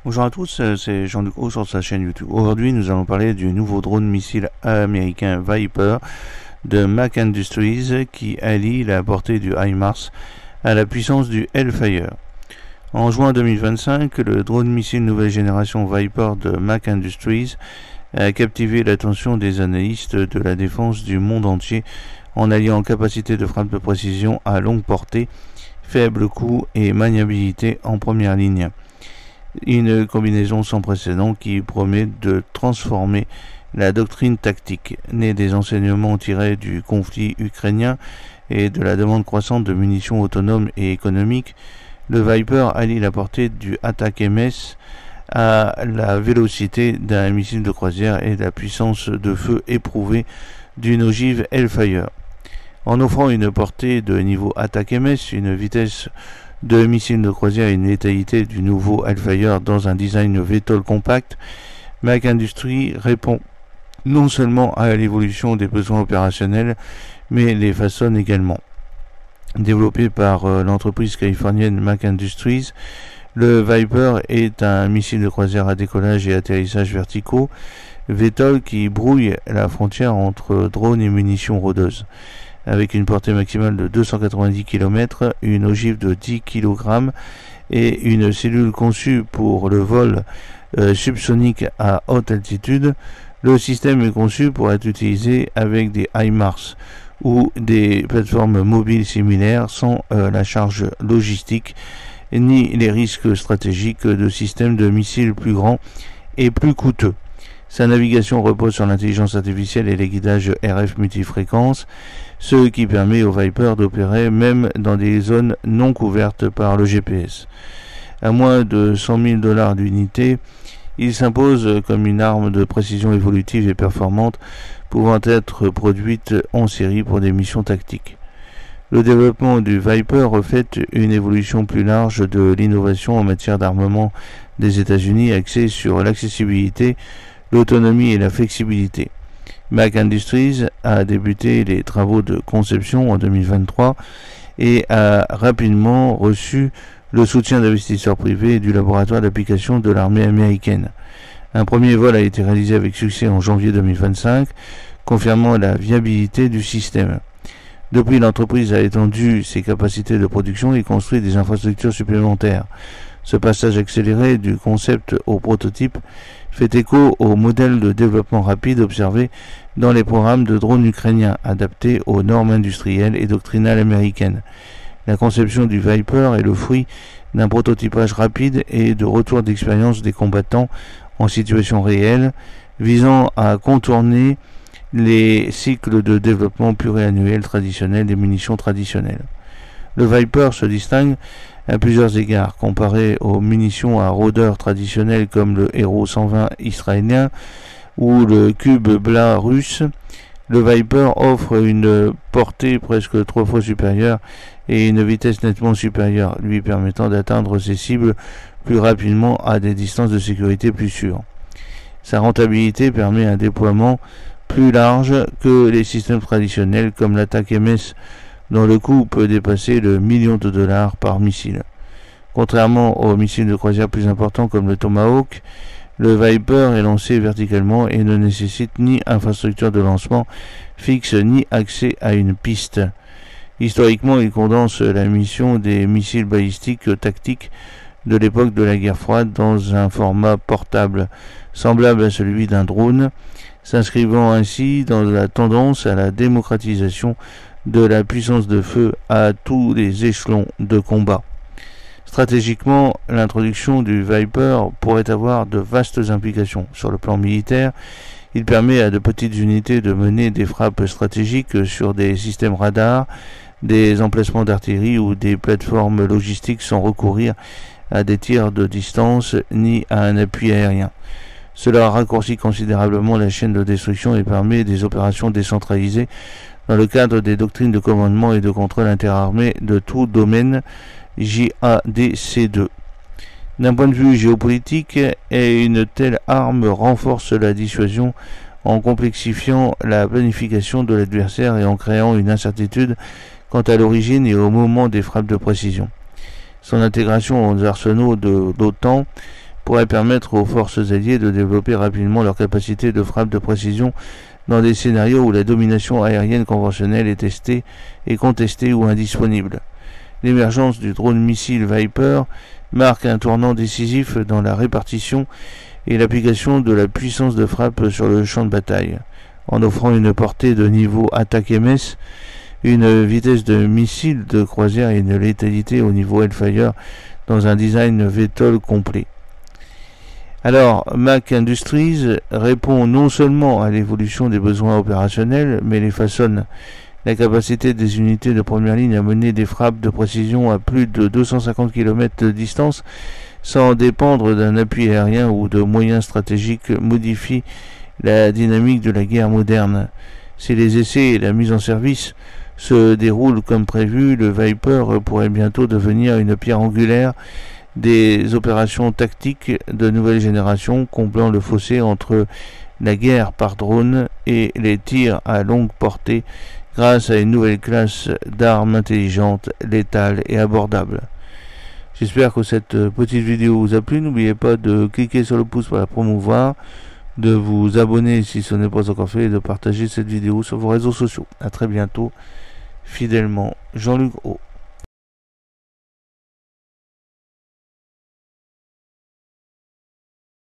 Bonjour à tous, c'est Jean-Luc Haut sur sa chaîne YouTube. Aujourd'hui, nous allons parler du nouveau drone missile américain Viper de Mac Industries qui allie la portée du HIMARS à la puissance du Hellfire. En juin 2025, le drone missile nouvelle génération Viper de Mac Industries a captivé l'attention des analystes de la défense du monde entier en alliant capacité de frappe de précision à longue portée, faible coût et maniabilité en première ligne. Une combinaison sans précédent qui promet de transformer la doctrine tactique, née des enseignements tirés du conflit ukrainien et de la demande croissante de munitions autonomes et économiques. Le Viper allie la portée du Attack-MS à la vélocité d'un missile de croisière et la puissance de feu éprouvée d'une ogive Hellfire. En offrant une portée de niveau Attack-MS, une vitesse de missiles de croisière et une létalité du nouveau Hellfire dans un design VTOL compact, Mac Industries répond non seulement à l'évolution des besoins opérationnels, mais les façonne également. Développé par l'entreprise californienne Mac Industries, le Viper est un missile de croisière à décollage et atterrissage verticaux, VTOL qui brouille la frontière entre drones et munitions rôdeuses. Avec une portée maximale de 290 km, une ogive de 10 kg et une cellule conçue pour le vol subsonique à haute altitude, le système est conçu pour être utilisé avec des HIMARS ou des plateformes mobiles similaires sans la charge logistique ni les risques stratégiques de systèmes de missiles plus grands et plus coûteux. Sa navigation repose sur l'intelligence artificielle et les guidages RF multifréquences, ce qui permet au Viper d'opérer même dans des zones non couvertes par le GPS. À moins de 100 000 $ d'unité, il s'impose comme une arme de précision évolutive et performante pouvant être produite en série pour des missions tactiques. Le développement du Viper reflète une évolution plus large de l'innovation en matière d'armement des États-Unis axée sur l'accessibilité, l'autonomie et la flexibilité. Mac Industries a débuté les travaux de conception en 2023 et a rapidement reçu le soutien d'investisseurs privés et du laboratoire d'application de l'armée américaine. Un premier vol a été réalisé avec succès en janvier 2025, confirmant la viabilité du système. Depuis, l'entreprise a étendu ses capacités de production et construit des infrastructures supplémentaires. Ce passage accéléré du concept au prototype fait écho au modèle de développement rapide observé dans les programmes de drones ukrainiens adaptés aux normes industrielles et doctrinales américaines. La conception du Viper est le fruit d'un prototypage rapide et de retour d'expérience des combattants en situation réelle, visant à contourner les cycles de développement pluriannuels traditionnels des munitions traditionnelles. Le Viper se distingue à plusieurs égards. Comparé aux munitions à rôdeurs traditionnelles comme le Hero 120 israélien ou le Cube Bla russe, le Viper offre une portée presque 3 fois supérieure et une vitesse nettement supérieure, lui permettant d'atteindre ses cibles plus rapidement à des distances de sécurité plus sûres. Sa rentabilité permet un déploiement plus large que les systèmes traditionnels comme l'Attack-MS, dont le coût peut dépasser le $1 million par missile. Contrairement aux missiles de croisière plus importants comme le Tomahawk, le Viper est lancé verticalement et ne nécessite ni infrastructure de lancement fixe ni accès à une piste. Historiquement, il condense la mission des missiles balistiques tactiques de l'époque de la guerre froide dans un format portable, semblable à celui d'un drone, s'inscrivant ainsi dans la tendance à la démocratisation de la puissance de feu à tous les échelons de combat. Stratégiquement, l'introduction du Viper pourrait avoir de vastes implications. Sur le plan militaire, il permet à de petites unités de mener des frappes stratégiques sur des systèmes radars, des emplacements d'artillerie ou des plateformes logistiques sans recourir à des tirs de distance ni à un appui aérien. Cela raccourcit considérablement la chaîne de destruction et permet des opérations décentralisées dans le cadre des doctrines de commandement et de contrôle interarmés de tout domaine JADC2. D'un point de vue géopolitique, une telle arme renforce la dissuasion en complexifiant la planification de l'adversaire et en créant une incertitude quant à l'origine et au moment des frappes de précision. Son intégration aux arsenaux de l'OTAN pourrait permettre aux forces alliées de développer rapidement leur capacité de frappe de précision dans des scénarios où la domination aérienne conventionnelle est testée et contestée ou indisponible. L'émergence du drone missile Viper marque un tournant décisif dans la répartition et l'application de la puissance de frappe sur le champ de bataille, en offrant une portée de niveau attaque MS, une vitesse de missile de croisière et une létalité au niveau Hellfire dans un design VTOL complet. Alors, Mac Industries répond non seulement à l'évolution des besoins opérationnels, mais les façonne. La capacité des unités de première ligne à mener des frappes de précision à plus de 250 km de distance sans dépendre d'un appui aérien ou de moyens stratégiques modifie la dynamique de la guerre moderne. Si les essais et la mise en service se déroulent comme prévu, le Viper pourrait bientôt devenir une pierre angulaire des opérations tactiques de nouvelle génération, comblant le fossé entre la guerre par drone et les tirs à longue portée grâce à une nouvelle classe d'armes intelligentes, létales et abordables. J'espère que cette petite vidéo vous a plu. N'oubliez pas de cliquer sur le pouce pour la promouvoir, de vous abonner si ce n'est pas encore fait et de partager cette vidéo sur vos réseaux sociaux. A très bientôt. Fidèlement, Jean-Luc O.